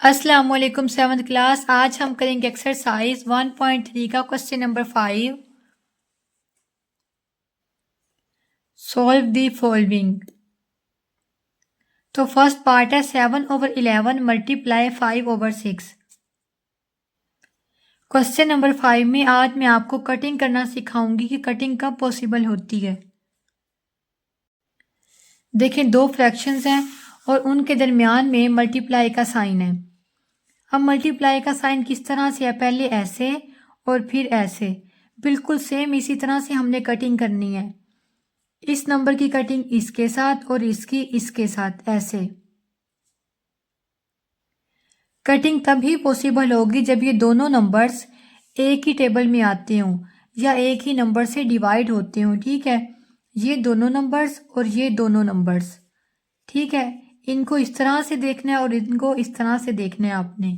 अस्सलाम वालेकुम 7th class. आज हम करेंगे एक्सरसाइज 1.3 का question number 5। Solve the following. तो फर्स्ट पार्ट है 7/11 मल्टीप्लाई 5/6। क्वेश्चन नंबर 5 में आज मैं आपको कटिंग करना सिखाऊंगी कि कटिंग कब पॉसिबल होती है। देखें, दो फ्रैक्शंस हैं और उनके दरमियान में मल्टीप्लाई का साइन है। अब मल्टीप्लाई का साइन किस तरह से है, पहले ऐसे और फिर ऐसे, बिल्कुल सेम इसी तरह से हमने कटिंग करनी है। इस नंबर की कटिंग इसके साथ और इसकी इसके साथ, ऐसे। कटिंग तभी पॉसिबल होगी जब ये दोनों नंबर्स एक ही टेबल में आते हों या एक ही नंबर से डिवाइड होते हों। ठीक है, ये दोनों नंबर्स और ये दोनों नंबर्स। ठीक है, इनको इस तरह से देखना है और इनको इस तरह से देखना है आपने।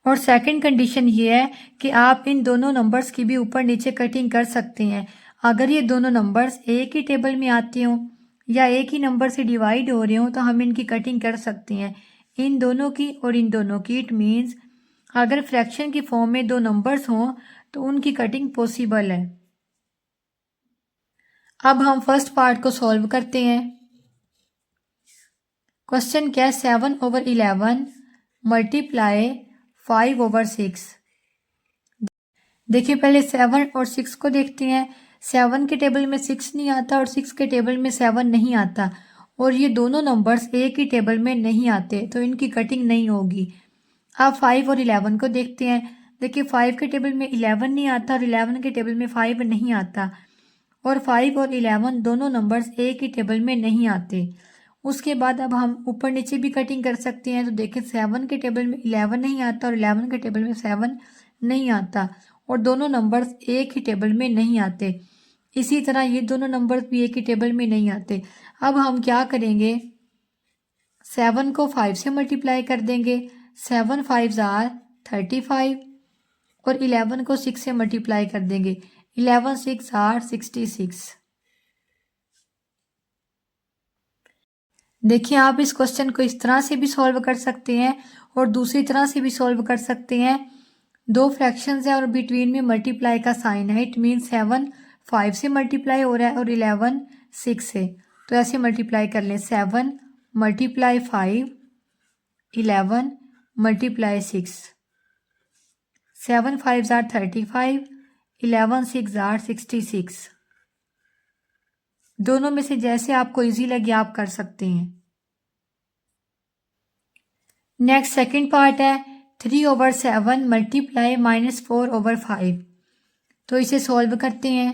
और सेकंड कंडीशन ये है कि आप इन दोनों नंबर्स की भी ऊपर नीचे कटिंग कर सकते हैं। अगर ये दोनों नंबर्स एक ही टेबल में आते हों या एक ही नंबर से डिवाइड हो रहे हों तो हम इनकी कटिंग कर सकते हैं, इन दोनों की और इन दोनों की। इट मीन्स अगर फ्रैक्शन की फॉर्म में दो नंबर्स हों तो उनकी कटिंग पॉसिबल है। अब हम फर्स्ट पार्ट को सॉल्व करते हैं। क्वेश्चन क्या है, 7/11 मल्टीप्लाई 5/6। देखिए, पहले 7 और 6 को देखते हैं। 7 के टेबल में 6 नहीं आता और 6 के टेबल में 7 नहीं आता, और ये दोनों नंबर्स एक ही टेबल में नहीं आते तो इनकी कटिंग नहीं होगी। अब 5 और 11 को देखते हैं। देखिए, 5 के टेबल में 11 नहीं आता और 11 के टेबल में 5 नहीं आता, और 5 और 11 दोनों नंबर्स एक ही टेबल में नहीं आते। उसके बाद अब हम ऊपर नीचे भी कटिंग कर सकते हैं। तो देखिए, 7 के टेबल में 11 नहीं आता और 11 के टेबल में 7 नहीं आता, और दोनों नंबर्स एक ही टेबल में नहीं आते। इसी तरह ये दोनों नंबर्स भी एक ही टेबल में नहीं आते। अब हम क्या करेंगे, 7 को 5 से मल्टीप्लाई कर देंगे। 7 5 आर 35, और 11 को 6 से मल्टीप्लाई कर देंगे। 11 6 आर 66। देखिए, आप इस क्वेश्चन को इस तरह से भी सॉल्व कर सकते हैं और दूसरी तरह से भी सॉल्व कर सकते हैं। दो फ्रैक्शंस है और बिटवीन में मल्टीप्लाई का साइन है। इट मीन 7 5 से मल्टीप्लाई हो रहा है और 11 6 से, तो ऐसे मल्टीप्लाई कर लें। 7 मल्टीप्लाई 5 11 मल्टीप्लाई 6। 7 5 are 35, 11 6 are 66। दोनों में से जैसे आपको इजी लगे आप कर सकते हैं। नेक्स्ट सेकंड पार्ट है 3/7 मल्टीप्लाई -4/5। तो इसे सॉल्व करते हैं।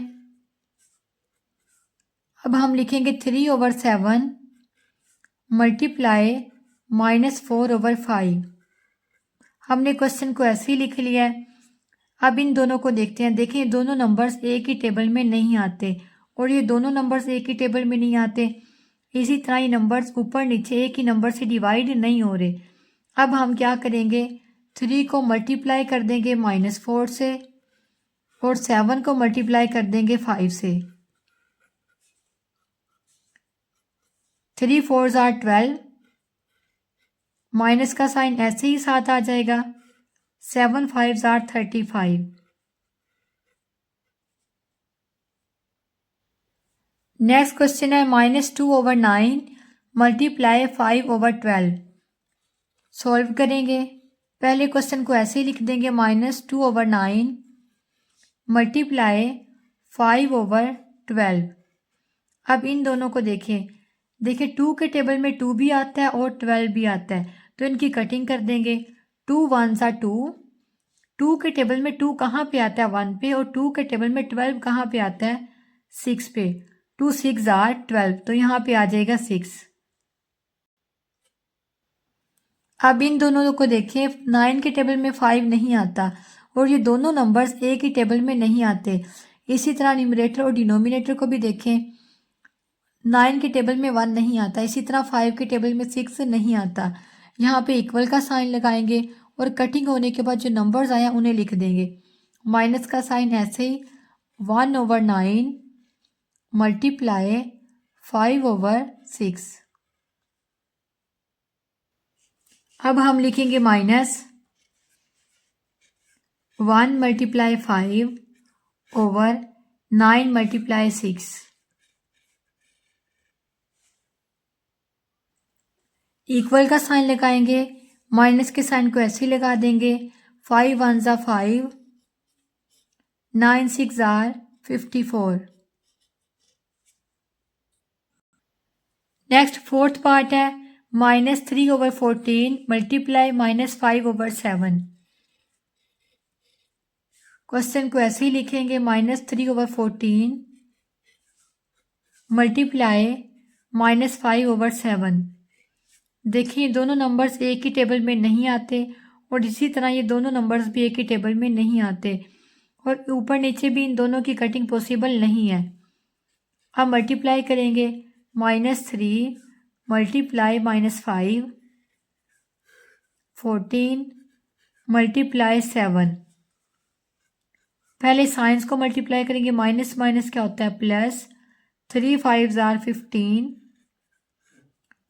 अब हम लिखेंगे 3/7 मल्टीप्लाई -4/5। हमने क्वेश्चन को ऐसे ही लिख लिया है। अब इन दोनों को देखते हैं। देखिए, दोनों नंबर्स एक ही टेबल में नहीं आते और ये दोनों नंबर्स एक ही टेबल में नहीं आते। इसी तरह ये नंबर्स ऊपर नीचे एक ही नंबर से डिवाइड नहीं हो रहे। अब हम क्या करेंगे, 3 को मल्टीप्लाई कर देंगे -4 से और 7 को मल्टीप्लाई कर देंगे 5 से। 3 4 आर 12, माइनस का साइन ऐसे ही साथ आ जाएगा। 7 5 आर 35। नेक्स्ट क्वेश्चन है -2/9 मल्टीप्लाई 5/12। सॉल्व करेंगे। पहले क्वेश्चन को ऐसे ही लिख देंगे, -2/9 मल्टीप्लाई 5/12। अब इन दोनों को देखें। देखिए, 2 के टेबल में 2 भी आता है और 12 भी आता है, तो इनकी कटिंग कर देंगे। 2 1 2। 2 के टेबल में 2 कहाँ पे आता है, 1 पे, और 2 के टेबल में 12 कहाँ पे आता है, 6 पे। 2 6 आर 12, तो यहाँ पे आ जाएगा 6। अब इन दोनों को देखिए, 9 के टेबल में 5 नहीं आता और ये दोनों नंबर्स एक ही टेबल में नहीं आते। इसी तरह न्यूमरेटर और डिनोमिनेटर को भी देखें। 9 के टेबल में 1 नहीं आता, इसी तरह 5 के टेबल में 6 नहीं आता। यहाँ पे इक्वल का साइन लगाएंगे और कटिंग होने के बाद जो नंबर्स आए उन्हें लिख देंगे। माइनस का साइन ऐसे ही, 1/9 मल्टीप्लाई 5/6। अब हम लिखेंगे -1 × 5 ओवर 9 × 6 इक्वल का साइन लगाएंगे, माइनस के साइन को ऐसे ही लगा देंगे। 5 1 ज़ा 5, 9 6 ज़ार 54। नेक्स्ट फोर्थ पार्ट है -3/14 मल्टीप्लाई -5/7। क्वेश्चन को ऐसे ही लिखेंगे -3/14 मल्टीप्लाई -5/7। देखिए दोनों नंबर्स एक ही टेबल में नहीं आते और इसी तरह ये दोनों नंबर्स भी एक ही टेबल में नहीं आते और ऊपर नीचे भी इन दोनों की कटिंग पॉसिबल नहीं है। अब मल्टीप्लाई करेंगे -3 मल्टीप्लाई -5 14 मल्टीप्लाई 7। पहले साइंस को मल्टीप्लाई करेंगे, माइनस माइनस क्या होता है प्लस। 3 5 ज़ार 15,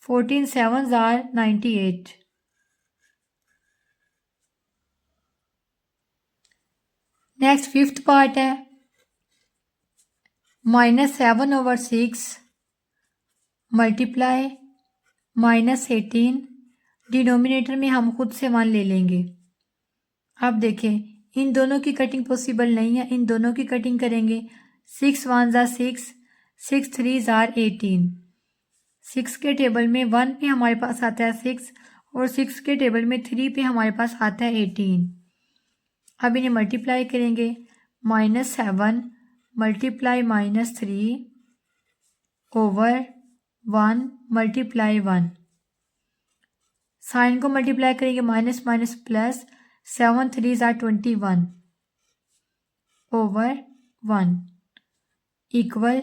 14 7 ज़ार 98। नेक्स्ट फिफ्थ पार्ट है -7/6 मल्टीप्लाई -18। डिनोमिनेटर में हम खुद से 1 ले लेंगे। अब देखें इन दोनों की कटिंग पॉसिबल नहीं है, इन दोनों की कटिंग करेंगे। 6 1 ज़ा 6, 6 3 ज़ार 18। 6 के टेबल में 1 पे हमारे पास आता है 6 और 6 के टेबल में 3 पे हमारे पास आता है 18। अब इन्हें मल्टीप्लाई करेंगे -7 मल्टीप्लाई -3 ओवर 1 मल्टीप्लाई 1। साइन को मल्टीप्लाई करेंगे माइनस माइनस प्लस। 7 3 ज़ार 21 ओवर 1 इक्वल।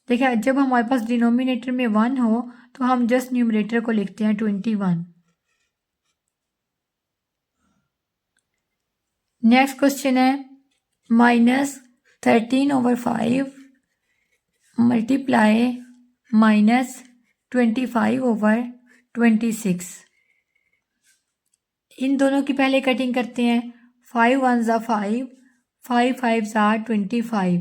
देखिए जब हमारे पास डिनोमिनेटर में 1 हो तो हम जस्ट न्यूमरेटर को लिखते हैं 21। नेक्स्ट क्वेश्चन है -13/5 मल्टीप्लाई -25/26। इन दोनों की पहले कटिंग करते हैं। 5 1 ज़ा 5, 5 5 ज़ार 25।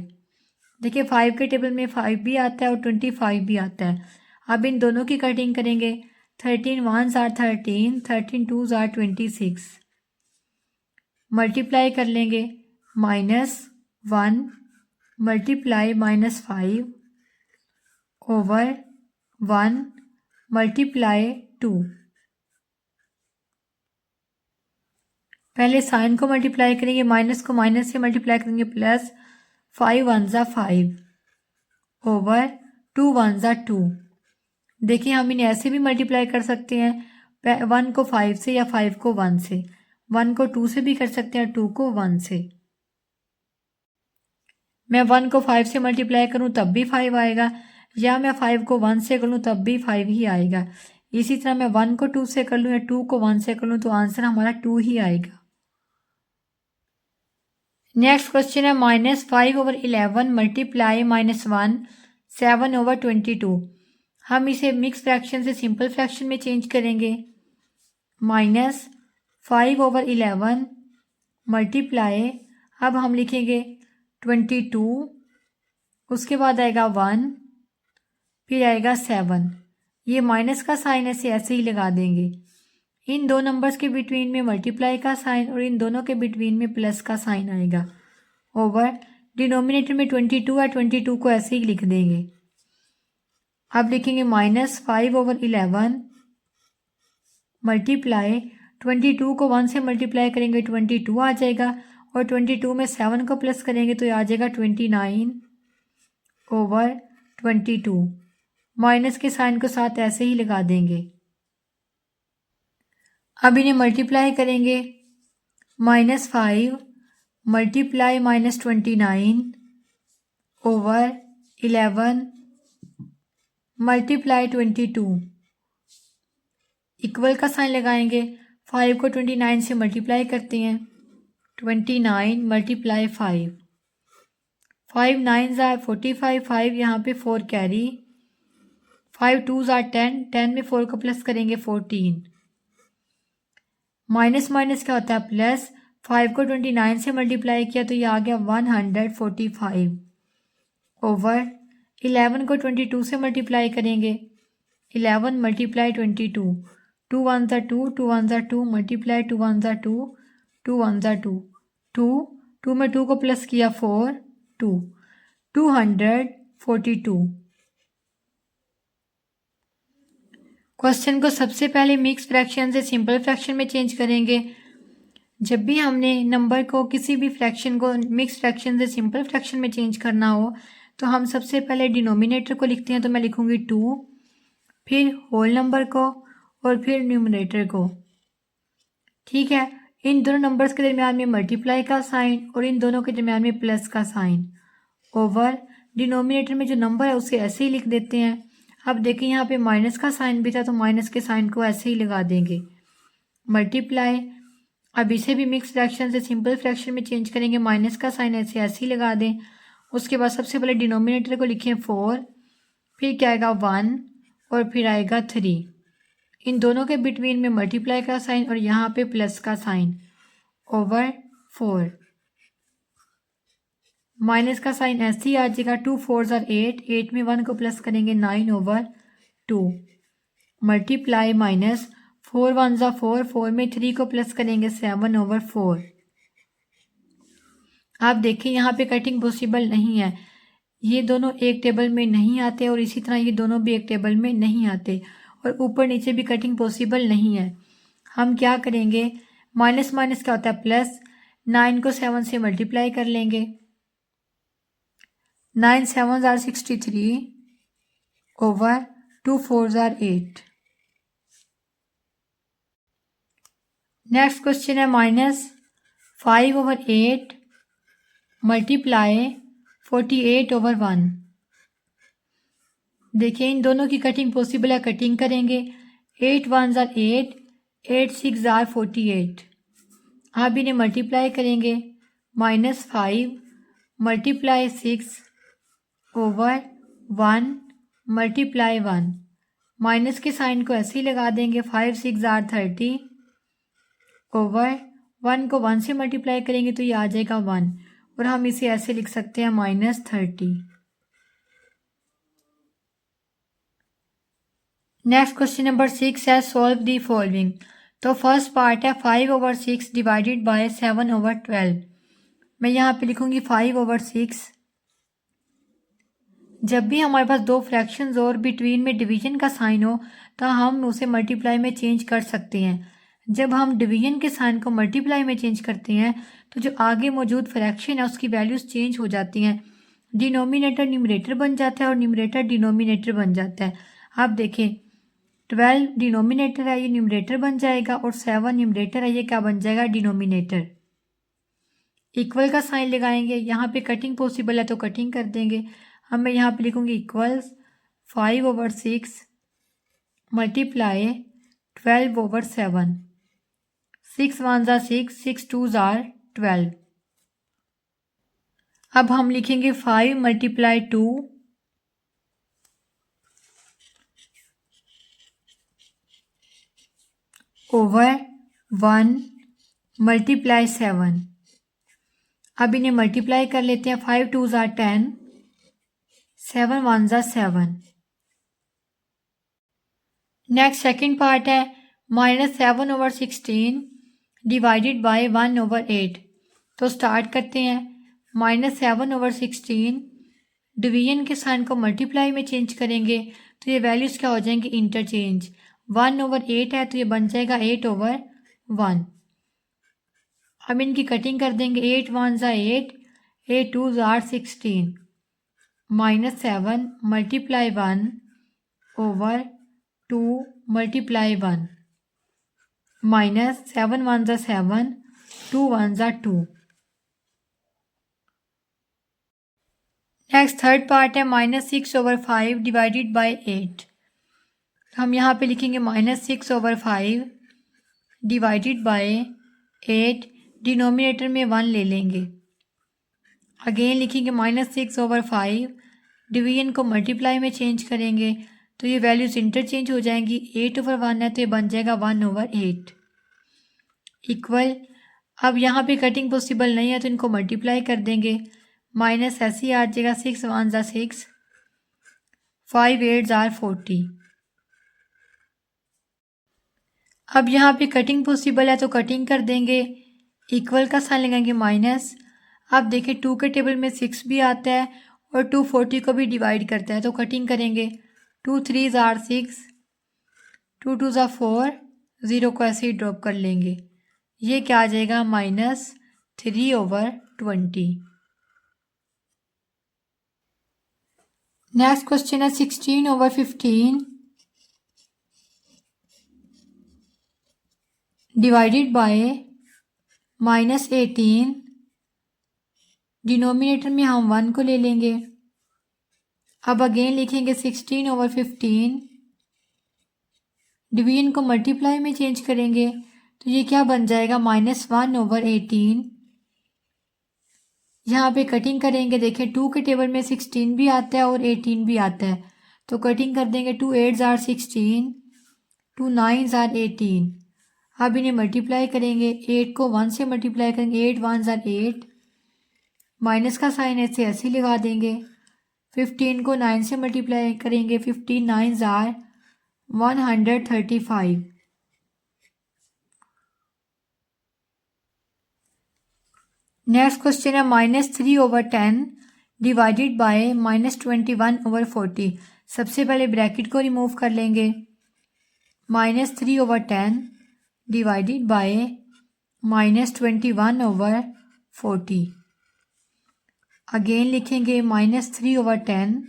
देखिए 5 के टेबल में 5 भी आता है और 25 भी आता है। अब इन दोनों की कटिंग करेंगे। 13 1 ज़ार 13, 13 2 ज़ार 26। मल्टीप्लाई कर लेंगे -1 मल्टीप्लाई -5 ओवर 1 मल्टीप्लाई 2। पहले साइन को मल्टीप्लाई करेंगे, माइनस को माइनस से मल्टीप्लाई करेंगे प्लस। 5 1 ज़ा 5 ओवर 2 1 ज़ा 2। देखिए हम इन्हें ऐसे भी मल्टीप्लाई कर सकते हैं, 1 को 5 से या 5 को 1 से। 1 को 2 से भी कर सकते हैं, 2 को 1 से। मैं 1 को 5 से मल्टीप्लाई करूं तब भी 5 आएगा, या मैं 5 को 1 से कर लूं तब भी 5 ही आएगा। इसी तरह मैं 1 को 2 से कर लूं या 2 को 1 से कर लूं तो आंसर हमारा 2 ही आएगा। नेक्स्ट क्वेश्चन है -5/11 मल्टीप्लाई -1 7/22। हम इसे मिक्स फ्रैक्शन से सिंपल फ्रैक्शन में चेंज करेंगे। -5/11 मल्टीप्लाई, अब हम लिखेंगे 22, उसके बाद आएगा 1, फिर आएगा 7। ये माइनस का साइन ऐसे ही लगा देंगे। इन दो नंबर्स के बिटवीन में मल्टीप्लाई का साइन और इन दोनों के बिटवीन में प्लस का साइन आएगा। ओवर डिनोमिनेटर में 22 है, 22 को ऐसे ही लिख देंगे। अब लिखेंगे -5/11 मल्टीप्लाई 22 को 1 से मल्टीप्लाई करेंगे 22 आ जाएगा और 22 में 7 को प्लस करेंगे तो आ जाएगा 29/22। माइनस के साइन को साथ ऐसे ही लगा देंगे। अब इन्हें मल्टीप्लाई करेंगे। -5 मल्टीप्लाई -29 ओवर 11 मल्टीप्लाई 22 इक्वल का साइन लगाएंगे। 5 को 29 से मल्टीप्लाई करते हैं। 29 मल्टीप्लाई 5, 5 9 ज़ार 45, 5 यहाँ पे 4 कैरी, 5 2 ज़ार 10, 10 में 4 को प्लस करेंगे 14। माइनस माइनस क्या होता है प्लस, 5 को 29 से मल्टीप्लाई किया तो ये आ गया 145 ओवर 11 को 22 से मल्टीप्लाई करेंगे, 11 मल्टीप्लाई 22, 2 1 ज़ा 2, 2 1 ज़ा 2, मल्टीप्लाई 2 1 ज़ा 2, 2 1 ज़ा 2, 2 2 में 2 को प्लस किया 4, 2 242। क्वेश्चन को सबसे पहले मिक्स फ्रैक्शन से सिंपल फ्रैक्शन में चेंज करेंगे। जब भी हमने नंबर को किसी भी फ्रैक्शन को मिक्स फ्रैक्शन से सिंपल फ्रैक्शन में चेंज करना हो तो हम सबसे पहले डिनोमिनेटर को लिखते हैं। तो मैं लिखूंगी 2, फिर होल नंबर को और फिर न्यूमरेटर को। ठीक है, इन दोनों नंबर्स के दरमियान में मल्टीप्लाई का साइन और इन दोनों के दरमियान में प्लस का साइन, ओवर डिनोमिनेटर में जो नंबर है उसे ऐसे ही लिख देते हैं। अब देखिए यहाँ पे माइनस का साइन भी था तो माइनस के साइन को ऐसे ही लगा देंगे, मल्टीप्लाई। अब इसे भी मिक्स फ्रैक्शन से सिंपल फ्रैक्शन में चेंज करेंगे, माइनस का साइन ऐसे ही लगा दें। उसके बाद सबसे पहले डिनोमिनेटर को लिखें 4, फिर क्या आएगा 1 और फिर आएगा 3। इन दोनों के बिटवीन में मल्टीप्लाई का साइन और यहाँ पे प्लस का साइन, ओवर 4। माइनस का साइन ऐसे ही आ जाएगा, 2 4 ज़ा 8, 8 में 1 को प्लस करेंगे 9 ओवर 2, मल्टीप्लाई माइनस 4 1 ज़ा 4, 4 में 3 को प्लस करेंगे 7 ओवर 4। आप देखिए यहाँ पे कटिंग पॉसिबल नहीं है, ये दोनों एक टेबल में नहीं आते और इसी तरह ये दोनों भी एक टेबल में नहीं आते और ऊपर नीचे भी कटिंग पॉसिबल नहीं है। हम क्या करेंगे, माइनस माइनस क्या होता है प्लस, 9 को 7 से मल्टीप्लाई कर लेंगे, 9 7 ज़ा 63 ओवर 2 4 ज़ा 8। नेक्स्ट क्वेश्चन है -5 ओवर 8 मल्टीप्लाई 48 ओवर 1। देखिए इन दोनों की कटिंग पॉसिबल है, कटिंग करेंगे, 8 1 ज़ा 8, 8 6 ज़ा 48। आप इन्हें मल्टीप्लाई करेंगे, -5 मल्टीप्लाई 6 ओवर 1 मल्टीप्लाई 1। माइनस के साइन को ऐसे ही लगा देंगे, 5 6 ज़ा 30 ओवर 1 को 1 से मल्टीप्लाई करेंगे तो ये आ जाएगा 1 और हम इसे ऐसे लिख सकते हैं -30। नेक्स्ट क्वेश्चन नंबर 6 है सॉल्व दी फॉलोइंग। तो फर्स्ट पार्ट है 5 ओवर 6 डिवाइडेड बाय 7 ओवर 12। मैं यहाँ पे लिखूंगी 5 ओवर 6। जब भी हमारे पास दो फ्रैक्शंस और बिटवीन में डिवीजन का साइन हो तो हम उसे मल्टीप्लाई में चेंज कर सकते हैं। जब हम डिवीजन के साइन को मल्टीप्लाई में चेंज करते हैं तो जो आगे मौजूद फ्रैक्शन है उसकी वैल्यूज चेंज हो जाती हैं, डिनोमिनेटर न्यूमरेटर बन जाता है और न्यूमरेटर डिनोमिनेटर बन जाता है। आप देखें 12 डिनोमिनेटर है, ये न्यूमरेटर बन जाएगा और 7 न्यूमरेटर है, ये क्या बन जाएगा डिनोमिनेटर। इक्वल का साइन लगाएंगे, यहाँ पे कटिंग पॉसिबल है तो कटिंग कर देंगे। अब मैं यहाँ पे लिखूंगी इक्वल्स 5 ओवर 6 मल्टीप्लाई 12 ओवर 7, 6 1 ज़ा 6, 6 2 ज़ा 12। अब हम लिखेंगे 5 मल्टीप्लाई 2 ओवर 1 मल्टीप्लाई 7। अब इन्हें मल्टीप्लाई कर लेते हैं, 5 2 ज़ा 10, 7 1 ज़ा 7। नेक्स्ट सेकंड पार्ट है -7 ओवर 16 डिवाइडेड बाय 1 ओवर 8। तो स्टार्ट करते हैं, -7 ओवर 16 डिवीजन के साइन को मल्टीप्लाई में चेंज करेंगे तो ये वैल्यूज़ क्या हो जाएंगी इंटरचेंज। 1 ओवर 8 है तो ये बन जाएगा 8 ओवर 1। हम इनकी कटिंग कर देंगे, 8 1 ज़ा 8, 8 2 ज़ा 16, -7 मल्टीप्लाई 1 ओवर 2 मल्टीप्लाई 1, -7 1 ज़ा 7, 2 1 ज़ा 2। नेक्स्ट थर्ड पार्ट है -6 ओवर 5 डिवाइडेड बाय 8। हम यहाँ पे लिखेंगे -6 ओवर 5 डिवाइडेड बाय 8, डिनोमिनेटर में 1 ले लेंगे। अगेन लिखेंगे -6 ओवर 5, डिवीजन को मल्टीप्लाई में चेंज करेंगे तो ये वैल्यूज इंटरचेंज हो जाएंगी। 8 ओवर 1 है तो ये बन जाएगा 1 ओवर 8। इक्वल, अब यहाँ पे कटिंग पॉसिबल नहीं है तो इनको मल्टीप्लाई कर देंगे, माइनस ऐसे ही आ जाएगा, 6 1 ज़ा 6, 5 8 ज़ा 40। अब यहाँ पे कटिंग पॉसिबल है तो कटिंग कर देंगे, इक्वल का साइन लगाएंगे माइनस। अब देखिए 2 के टेबल में 6 भी आता है और 2 40 को भी डिवाइड करता है, तो कटिंग करेंगे, 2 3 ज़ा 6, 2 2 ज़ा 4, 0 को ऐसे ही ड्रॉप कर लेंगे, ये क्या आ जाएगा -3/20। नेक्स्ट क्वेश्चन है 16/15 डिवाइडेड बाय -18। डिनोमिनेटर में हम 1 को ले लेंगे। अब अगेन लिखेंगे 16/15, डिवीजन को मल्टीप्लाई में चेंज करेंगे तो ये क्या बन जाएगा -1/18। यहाँ पे कटिंग करेंगे, देखिए 2 के टेबल में 16 भी आता है और 18 भी आता है, तो कटिंग कर देंगे, 2 8 ज़ा 16, 2 9 ज़ा 18। अब इन्हें मल्टीप्लाई करेंगे, 8 को 1 से मल्टीप्लाई करेंगे, 8 1 ज़ा 8, माइनस का साइन ऐसे लगा देंगे, 15 को 9 से मल्टीप्लाई करेंगे, 15 9 ज़ा 135। नेक्स्ट क्वेश्चन है -3/10 डिवाइडेड बाय -21/40। सबसे पहले ब्रैकेट को रिमूव कर लेंगे, -3/10 डिवाइडेड बाय -21/40। अगेन लिखेंगे -3/10,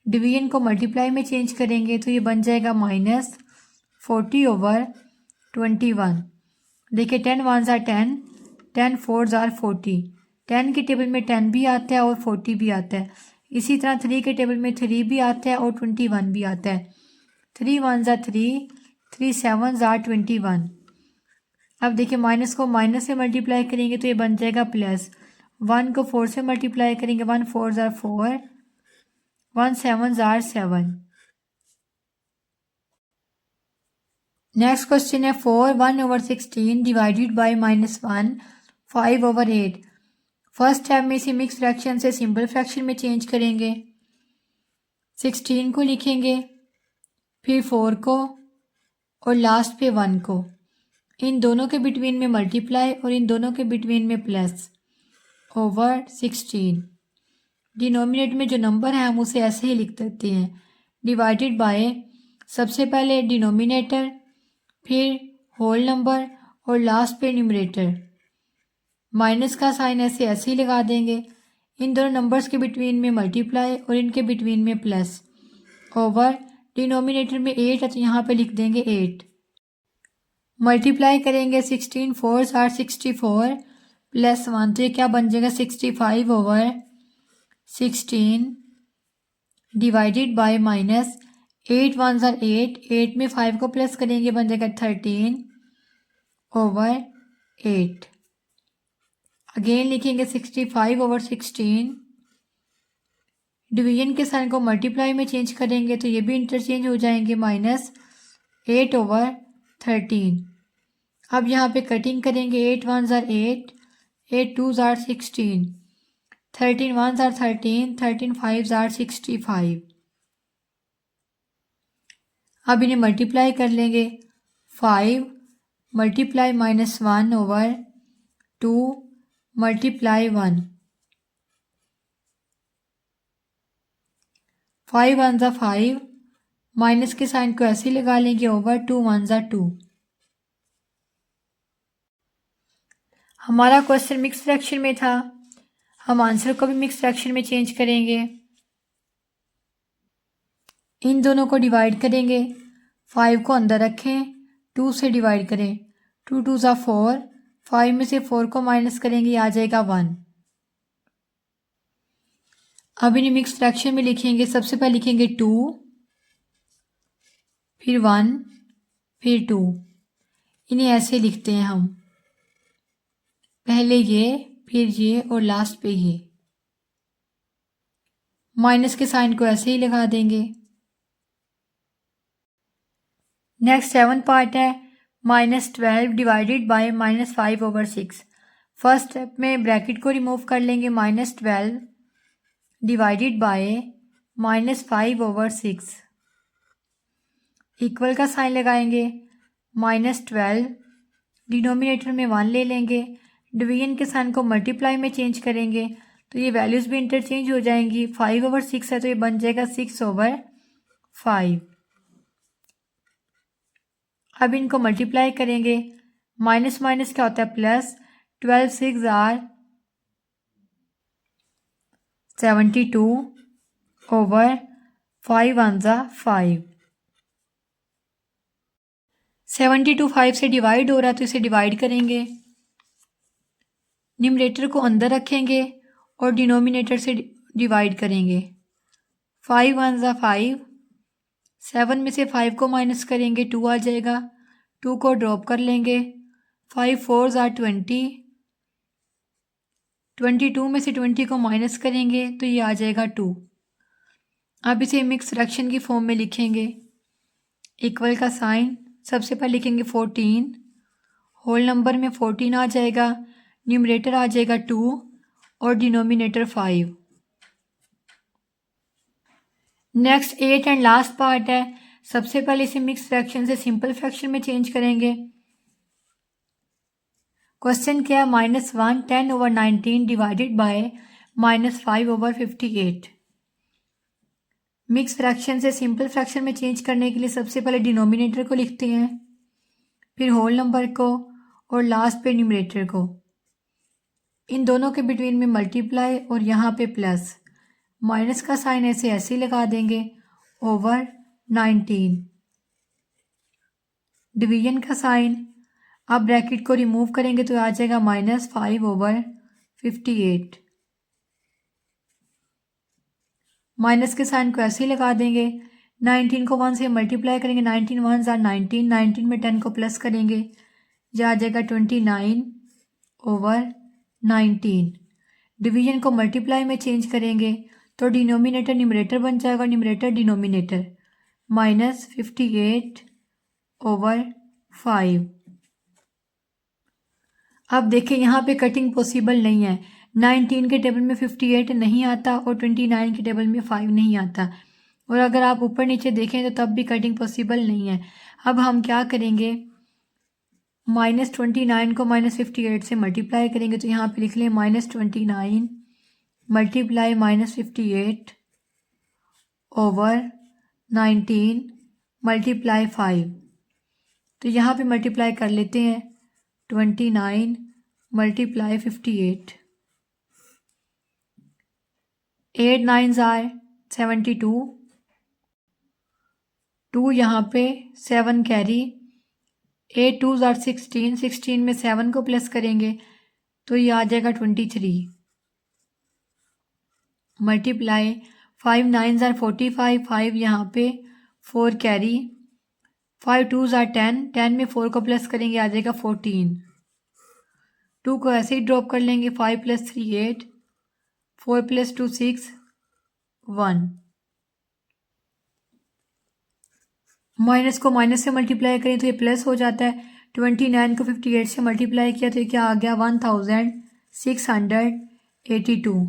डिवीजन को मल्टीप्लाई में चेंज करेंगे तो ये बन जाएगा -40/21। देखिए 10 1 ज़ा 10, 10 4 ज़ा 40, 10 के टेबल में 10 भी आता है और 40 भी आता है। इसी तरह 3 के टेबल में 3 भी आता है और 21 भी आता है। 3 1 ज़ा 3, 3 7 ज़ा 21। अब देखिए माइनस को माइनस से मल्टीप्लाई करेंगे तो ये बन जाएगा प्लस, 1 को 4 से मल्टीप्लाई करेंगे, 1 4 ज़ा 4, 1 7 ज़ा 7। नेक्स्ट क्वेश्चन है 4 1/16 डिवाइडेड बाय -1 5/8। फर्स्ट स्टेप में इसे मिक्स फ्रैक्शन से सिंपल फ्रैक्शन में चेंज करेंगे, 16 को लिखेंगे, फिर 4 को और लास्ट पे 1 को, इन दोनों के बिटवीन में मल्टीप्लाई और इन दोनों के बिटवीन में प्लस ओवर 16। डिनोमिनेटर में जो नंबर है हम उसे ऐसे ही लिख देते हैं, डिवाइडेड बाय सबसे पहले डिनोमिनेटर, फिर होल नंबर और लास्ट पे न्यूमरेटर, माइनस का साइन ऐसे ही लगा देंगे, इन दोनों नंबर्स के बिटवीन में मल्टीप्लाई और इनके बिटवीन में प्लस ओवर, डिनोमिनेटर में 8 है तो यहाँ पे लिख देंगे 8, मल्टीप्लाई करेंगे, 16 4 ज़ा 64 प्लस 1, तो ये क्या बन जाएगा 65/16 डिवाइडेड बाय माइनस 8 1 ज़ा 8, 8 में 5 को प्लस करेंगे बन जाएगा 13/8। अगेन लिखेंगे 65/16, डिवीजन के साइन को मल्टीप्लाई में चेंज करेंगे तो ये भी इंटरचेंज हो जाएंगे, -8/13। अब यहाँ पे कटिंग करेंगे, 8 1 ज़ा 8, 8 2 ज़ा 16, 13 1 ज़ा 13, 13 5 ज़ा 65। अब इन्हें मल्टीप्लाई कर लेंगे, 5 मल्टीप्लाई -1/2 मल्टीप्लाई 1, 5 1 ज़ा 5, माइनस के साइन को ऐसे ही लगा लेंगे, ओवर 2 1 ज़ा 2। हमारा क्वेश्चन मिक्स फ्रैक्शन में था, हम आंसर को भी मिक्स फ्रैक्शन में चेंज करेंगे, इन दोनों को डिवाइड करेंगे, 5 को अंदर रखें, 2 से डिवाइड करें, 2 2 ज़ा 4, 5 में से 4 को माइनस करेंगे, आ जाएगा 1। अब इन्हें मिक्स फ्रैक्शन में लिखेंगे, सबसे पहले लिखेंगे 2, फिर 1, फिर 2, इन्हें ऐसे लिखते हैं हम, पहले ये फिर ये और लास्ट पे ये, माइनस के साइन को ऐसे ही लगा देंगे। नेक्स्ट 7 पार्ट है -12 डिवाइडेड बाय -5/6। फर्स्ट स्टेप में ब्रैकेट को रिमूव कर लेंगे, -12 डिवाइडेड बाय -5/6 इक्वल का साइन लगाएंगे, -12 डिनोमिनेटर में 1 ले लेंगे, डिवीजन के साइन को मल्टीप्लाई में चेंज करेंगे तो ये वैल्यूज़ भी इंटरचेंज हो जाएंगी। 5/6 है तो ये बन जाएगा 6/5। अब इनको मल्टीप्लाई करेंगे, माइनस माइनस क्या होता है प्लस, 12 6 आर 72 ओवर 5 1 5। 72 5 से डिवाइड हो रहा है तो इसे डिवाइड करेंगे, न्यूमरेटर को अंदर रखेंगे और डिनोमिनेटर से डिवाइड करेंगे। 5 1 5, 7 में से 5 को माइनस करेंगे 2 आ जाएगा, 2 को ड्रॉप कर लेंगे, 5 4 20, 22 में से 20 को माइनस करेंगे तो ये आ जाएगा 2। अब इसे मिक्स फ्रैक्शन की फॉर्म में लिखेंगे, इक्वल का साइन सबसे पहले लिखेंगे 14, होल नंबर में 14 आ जाएगा, न्यूमरेटर आ जाएगा 2 और denominator 5। Next 8 and last part है, सबसे पहले इसे मिक्स फ्रैक्शन से सिंपल फ्रैक्शन में चेंज करेंगे। क्वेश्चन क्या है, -1 10/19 डिवाइडेड बाय -5/58। मिक्स फ्रैक्शन से सिंपल फ्रैक्शन में चेंज करने के लिए सबसे पहले डिनोमिनेटर को लिखते हैं, फिर होल नंबर को और लास्ट पे न्यूमरेटर को, इन दोनों के बिटवीन में मल्टीप्लाई और यहाँ पे प्लस, माइनस का साइन ऐसे लगा देंगे ओवर 19, डिवीजन का साइन, अब ब्रैकेट को रिमूव करेंगे तो आ जाएगा -5/58, माइनस के साइन को ऐसे ही लगा देंगे, 19 को 1 से मल्टीप्लाई करेंगे, 19 1 19, 19 में 10 को प्लस करेंगे, यह आ जाएगा 29/19, डिवीजन को मल्टीप्लाई में चेंज करेंगे तो डिनोमिनेटर न्यूमरेटर बन जाएगा, न्यूमरेटर डिनोमिनेटर, -58/5। अब देखिए यहाँ पे कटिंग पॉसिबल नहीं है, 19 के टेबल में 58 नहीं आता और 29 के टेबल में 5 नहीं आता, और अगर आप ऊपर नीचे देखें तो तब भी कटिंग पॉसिबल नहीं है। अब हम क्या करेंगे, -29 को -58 से मल्टीप्लाई करेंगे तो यहाँ पे लिख लें -29 मल्टीप्लाई -58/19 मल्टीप्लाई 5, तो यहाँ पे मल्टीप्लाई कर लेते हैं, 29 मल्टीप्लाई 58, 8 9 आए 72, 2 यहाँ पे 7 कैरी, 8 2 16, 16 में 7 को प्लस करेंगे तो ये आ जाएगा 23, मल्टीप्लाई 5 9 45, 5 यहाँ पे 4 कैरी, 5 2 10, 10 में 4 को प्लस करेंगे आ जाएगा 14, 2 को ऐसे ही ड्रॉप कर लेंगे, 5 + 3 8, 4 + 2 6 1, माइनस को माइनस से मल्टीप्लाई करें तो ये प्लस हो जाता है, 29 को 58 से मल्टीप्लाई किया तो ये क्या आ गया 1682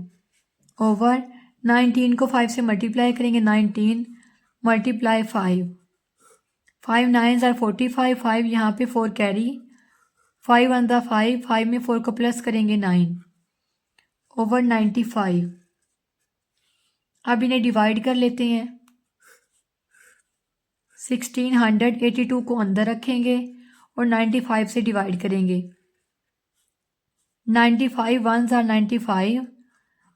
ओवर 19 को 5 से मल्टीप्लाई करेंगे, 19 मल्टीप्लाई 5, 5 9 45, 5 यहाँ पे 4 कैरी, 5 1 5, 5 में 4 को प्लस करेंगे 9 ओवर 95। अब इन्हें डिवाइड कर लेते हैं, 1682 को अंदर रखेंगे और 95 से डिवाइड करेंगे, 95 1 95,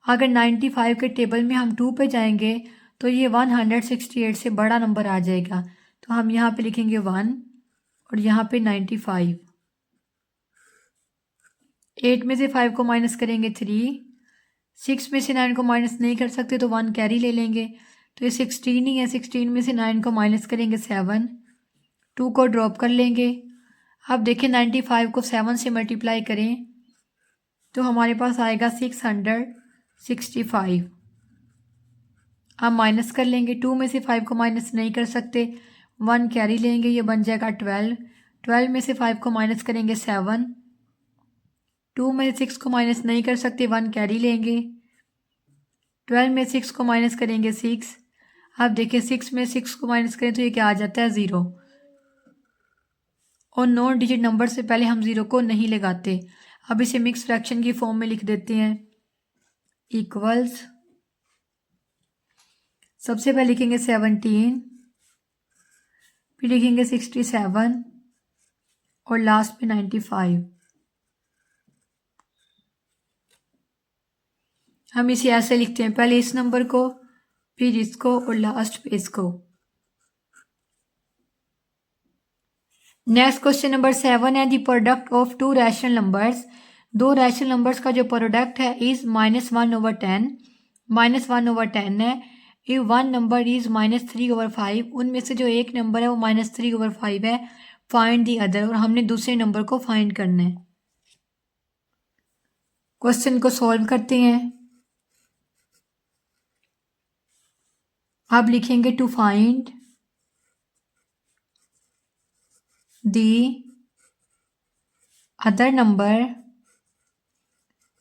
अगर 95 के टेबल में हम 2 पे जाएंगे तो ये 168 से बड़ा नंबर आ जाएगा, तो हम यहाँ पे लिखेंगे 1 और यहाँ पे 95, 8 में से 5 को माइनस करेंगे 3, 6 में से 9 को माइनस नहीं कर सकते तो 1 कैरी ले लेंगे, तो ये 16 ही है, 16 में से 9 को माइनस करेंगे 7, 2 को ड्रॉप कर लेंगे। अब देखिए 95 को 7 से मल्टीप्लाई करें तो हमारे पास आएगा 665, अब माइनस कर लेंगे, 2 में से 5 को माइनस नहीं कर सकते, 1 कैरी लेंगे, ये बन जाएगा 12, 12 में से 5 को माइनस करेंगे 7, 2 में से 6 को माइनस नहीं कर सकते, 1 कैरी लेंगे, 12 में 6 को माइनस करेंगे 6। अब देखिए 6 में 6 को माइनस करें तो ये क्या आ जाता है 0, और नॉन डिजिट नंबर से पहले हम 0 को नहीं लगाते। अब इसे मिक्स फ्रैक्शन की फॉर्म में लिख देते हैं, इक्वल्स, सबसे पहले लिखेंगे 17, फिर लिखेंगे 67 और लास्ट में 95। हम इसे ऐसे लिखते हैं, पहले इस नंबर को, फिर इसको और लास्ट पे इसको। नेक्स्ट क्वेश्चन नंबर 7 है, the product of to rational numbers, दो रैशनल नंबर्स का जो प्रोडक्ट है इज -1/10, -1/10 है। इफ वन नंबर इज -3/5, उनमें से जो एक नंबर है वो -3/5 है, फाइंड दी अदर, और हमने दूसरे नंबर को फाइंड करना है। क्वेश्चन को सॉल्व करते हैं। अब लिखेंगे to find the other number,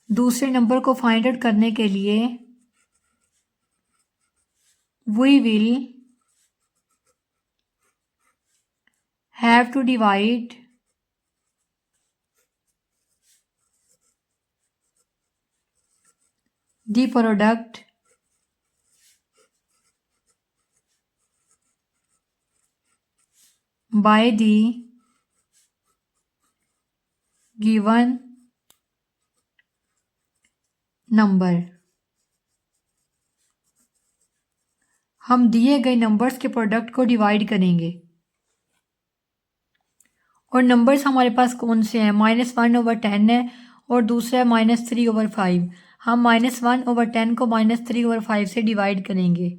दूसरे नंबर को फाइंड आउट करने के लिए we will have to divide the product by the given number. हम दिए गए नंबर्स के प्रोडक्ट को डिवाइड करेंगे, और नंबर्स हमारे पास कौन से हैं, -1/10 है और दूसरा है -3/5। हम -1/10 को -3/5 से डिवाइड करेंगे,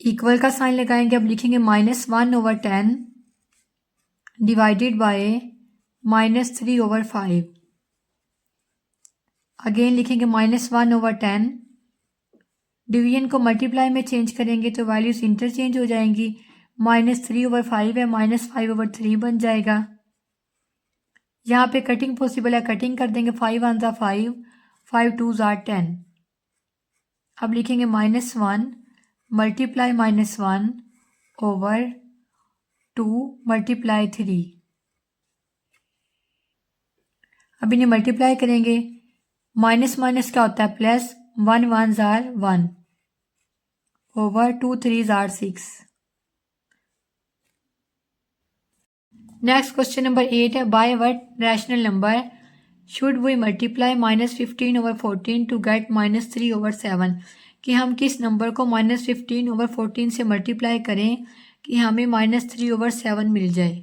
इक्वल का साइन लगाएंगे। अब लिखेंगे -1/10 डिवाइडेड बाय -3/5। अगेन लिखेंगे -1/10, डिवीजन को मल्टीप्लाई में चेंज करेंगे तो वैल्यूज इंटरचेंज हो जाएंगी, -3/5 है, -5/3 बन जाएगा। यहाँ पे कटिंग पॉसिबल है, कटिंग कर देंगे, 5 1 ज़ा 5, 5 2 ज़ा 10। अब लिखेंगे -1 मल्टीप्लाई -1 ओवर 2 मल्टीप्लाई 3। अब इन्हें मल्टीप्लाई करेंगे, माइनस माइनस क्या होता है प्लस, 1 1 ज़ार 1 ओवर 2 3 ज़ार 6। नेक्स्ट क्वेश्चन नंबर 8 है, by what rational number should we multiply -15/14 to get -3/7, कि हम किस नंबर को -15/14 से मल्टीप्लाई करें कि हमें -3/7 मिल जाए।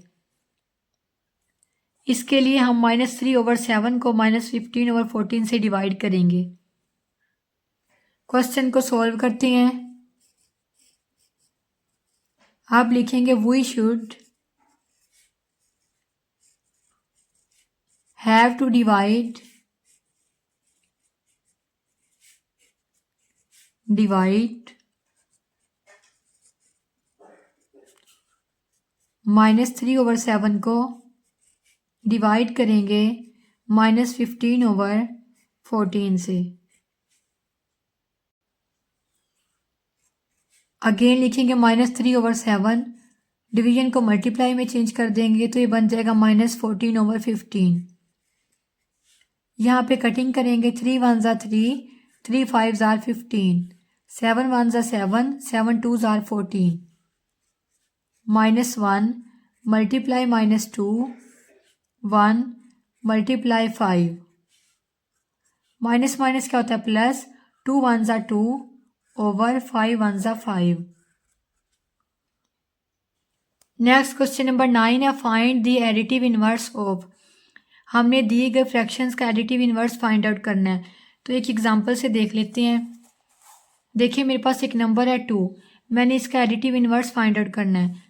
इसके लिए हम -3/7 को -15/14 से डिवाइड करेंगे। क्वेश्चन को सॉल्व करते हैं। आप लिखेंगे we should have to divide -3/7 को डिवाइड करेंगे -15/14 से। अगेन लिखेंगे -3/7, डिवीजन को मल्टीप्लाई में चेंज कर देंगे तो ये बन जाएगा -14/15। यहाँ पे कटिंग करेंगे, 3 1 ज़ा 3, 3 5 ज़ार 15, 7 1 ज़ा 7, 7 2 ज़ार 14, -1 मल्टीप्लाई -2, 1 मल्टीप्लाई 5, माइनस माइनस क्या होता है प्लस, 2 1 ज़ा 2 ओवर 5 1 ज़ा 5। नेक्स्ट क्वेश्चन नंबर 9 है, find the additive inverse of, हमने दिए गए फ्रैक्शंस का एडिटिव इनवर्स फाइंड आउट करना है। तो एक एग्जांपल से देख लेते हैं। देखिए मेरे पास एक नंबर है 2, मैंने इसका एडिटिव इनवर्स फाइंड आउट करना है।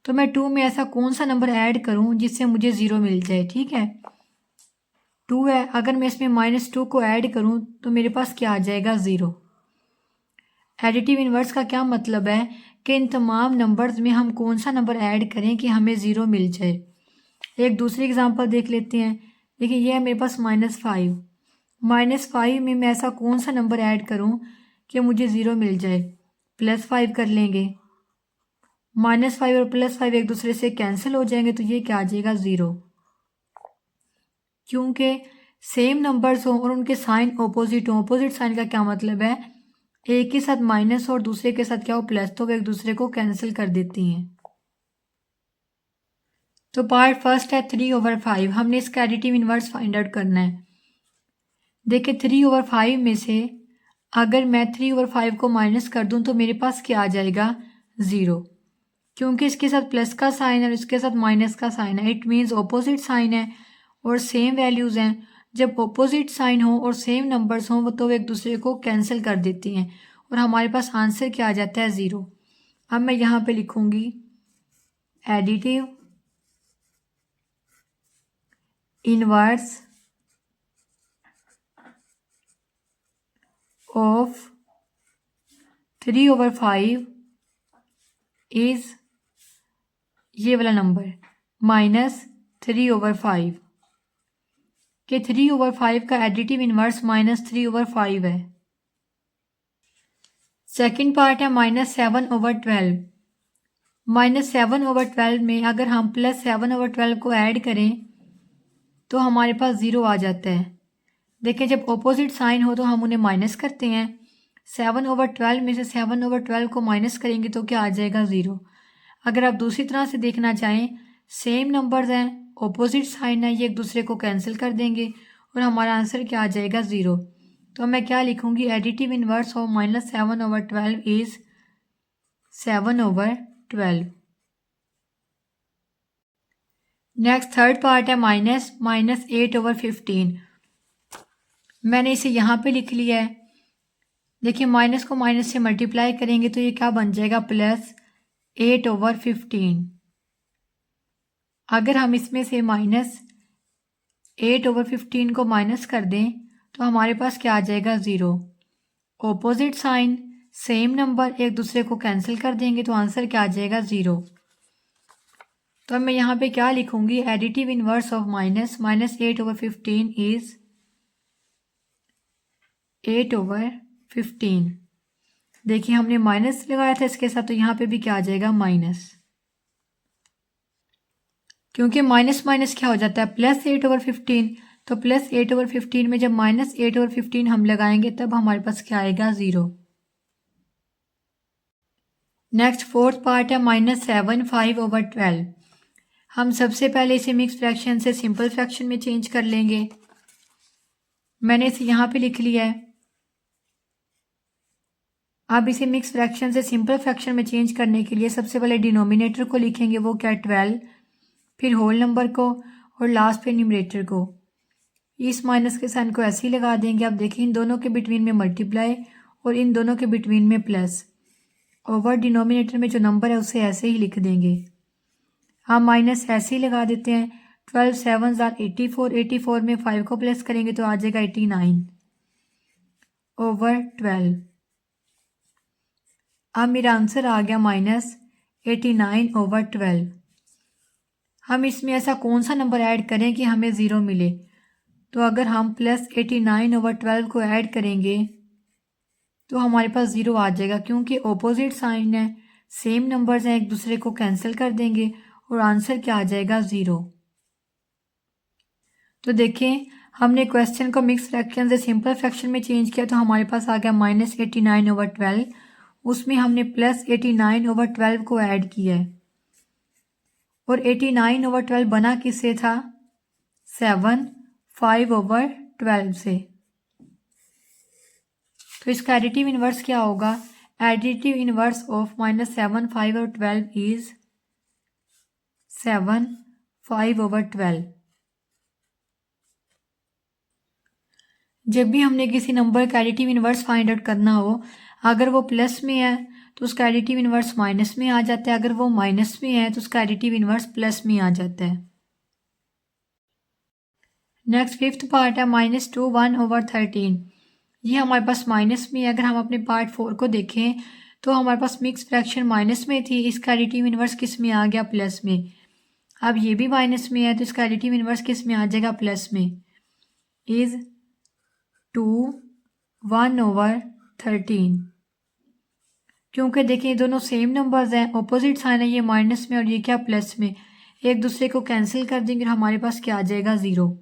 तो मैं 2 में ऐसा कौन सा नंबर ऐड करूं जिससे मुझे 0 मिल जाए। ठीक है, 2 है, अगर मैं इसमें -2 को ऐड करूं तो मेरे पास क्या आ जाएगा 0। एडिटिव इनवर्स का क्या मतलब है कि इन तमाम नंबर्स में हम कौन सा नंबर ऐड करें कि हमें ज़ीरो मिल जाए। एक दूसरी एग्जांपल देख लेते हैं। देखिए ये है मेरे पास -5। -5 में मैं ऐसा कौन सा नंबर ऐड करूं कि मुझे ज़ीरो मिल जाए। +5 कर लेंगे। -5 और +5 एक दूसरे से कैंसिल हो जाएंगे तो ये क्या आ जाएगा, ज़ीरो। क्योंकि सेम नंबर्स हों और उनके साइन ऑपोजिट हों। ऑपोजिट साइन का क्या मतलब है, एक के साथ माइनस और दूसरे के साथ क्या हो, प्लस, तो वे एक दूसरे को कैंसिल कर देती हैं। तो पार्ट फर्स्ट है 3/5। हमने इसका एडिटिव इनवर्स फाइंड आउट करना है। देखिए 3/5 में से अगर मैं 3/5 को माइनस कर दूं तो मेरे पास क्या आ जाएगा, ज़ीरो। क्योंकि इसके साथ प्लस का साइन है और इसके साथ माइनस का साइन है, इट मीन्स ऑपोजिट साइन है और सेम वैल्यूज़ हैं। जब ऑपोजिट साइन हो और सेम नंबर्स हों तो वे एक दूसरे को कैंसिल कर देती हैं और हमारे पास आंसर क्या आ जाता है, ज़ीरो। अब मैं यहाँ पे लिखूँगी एडिटिव इनवर्स ऑफ 3/5 इज़ ये वाला नंबर -3/5 कि 3/5 का एडिटिव इनवर्स -3/5 है। सेकंड पार्ट है -7/12। -7/12 में अगर हम +7/12 को ऐड करें तो हमारे पास ज़ीरो आ जाता है। देखिए जब ऑपोजिट साइन हो तो हम उन्हें माइनस करते हैं। 7/12 में से 7/12 को माइनस करेंगे तो क्या आ जाएगा, ज़ीरो। अगर आप दूसरी तरह से देखना चाहें, सेम नंबर्स हैं, ऑपोजिट साइन है, ये एक दूसरे को कैंसिल कर देंगे और हमारा आंसर क्या आ जाएगा, ज़ीरो। तो मैं क्या लिखूंगी, additive inverse of -7/12 is 7/12। Next third part है -8/15। मैंने इसे यहाँ पे लिख लिया है। देखिए माइनस को माइनस से मल्टीप्लाई करेंगे तो ये क्या बन जाएगा, +8/15। अगर हम इसमें से -8/15 को माइनस कर दें तो हमारे पास क्या आ जाएगा, zero. Opposite sign, same number, एक दूसरे को कैंसिल कर देंगे तो आंसर क्या आ जाएगा, ज़ीरो। तो अब मैं यहाँ पे क्या लिखूंगी, एडिटिव इनवर्स ऑफ -8/15 इज़ 8/15। देखिए हमने माइनस लगाया था इसके साथ तो यहाँ पे भी क्या आ जाएगा, माइनस। क्योंकि माइनस माइनस क्या हो जाता है, +8/15। तो +8/15 में जब -8/15 हम लगाएंगे तब हमारे पास क्या आएगा, ज़ीरो। नेक्स्ट फोर्थ पार्ट है -7/5/12। हम सबसे पहले इसे मिक्स फ्रैक्शन से सिंपल फ्रैक्शन में चेंज कर लेंगे। मैंने इसे यहाँ पे लिख लिया है। अब इसे मिक्स फ्रैक्शन से सिंपल फ्रैक्शन में चेंज करने के लिए सबसे पहले डिनोमिनेटर को लिखेंगे, वो क्या, 12, फिर होल नंबर को और लास्ट पे न्यूमरेटर को। इस माइनस के साइन को ऐसे ही लगा देंगे। अब देखिए इन दोनों के बिटवीन में मल्टीप्लाई और इन दोनों के बिटवीन में प्लस। ओवर डिनोमिनेटर में जो नंबर है उसे ऐसे ही लिख देंगे। हम माइनस ऐसे ही लगा देते हैं। 12 7 84, 84 में 5 को प्लस करेंगे तो आ जाएगा 89/12। अब मेरा आंसर आ गया -89/12। हम इसमें ऐसा कौन सा नंबर ऐड करें कि हमें ज़ीरो मिले। तो अगर हम +89/12 को ऐड करेंगे तो हमारे पास ज़ीरो आ जाएगा, क्योंकि ऑपोजिट साइन है, सेम नंबर्स हैं, एक दूसरे को कैंसिल कर देंगे और आंसर क्या आ जाएगा, ज़ीरो। तो देखें हमने क्वेश्चन को मिक्स फ्रैक्शन से सिंपल फ्रैक्शन में चेंज किया तो हमारे पास आ गया -89/12। उसमें हमने +89/12 को ऐड किया है और 89/12 बना किससे था, 5/12 से। तो इसका एडिटिव इनवर्स क्या होगा, एडिटिव इनवर्स ऑफ -7/5/12 इज 7/5/12। जब भी हमने किसी नंबर का एडिटिव इनवर्स फाइंड आउट करना हो, अगर वो प्लस में है तो उसका एडिटिव इनवर्स माइनस में आ जाता है, अगर वो माइनस में है तो उसका एडिटिव इनवर्स प्लस में आ जाता है। नेक्स्ट फिफ्थ पार्ट है -2 1/13। ये हमारे पास माइनस में है। अगर हम अपने पार्ट 4 को देखें तो हमारे पास मिक्स फ्रैक्शन माइनस में थी, इसका एडिटिव इन्वर्स किस में आ गया, प्लस में। अब ये भी माइनस में है तो इसका एडिटिव इन्वर्स किस में आ जाएगा, प्लस में। इज 2 1/13। क्योंकि देखिए ये दोनों सेम नंबर्स हैं, ऑपोजिट साइन है, ये माइनस में और ये क्या, प्लस में। एक दूसरे को कैंसिल कर देंगे और हमारे पास क्या आ जाएगा, 0।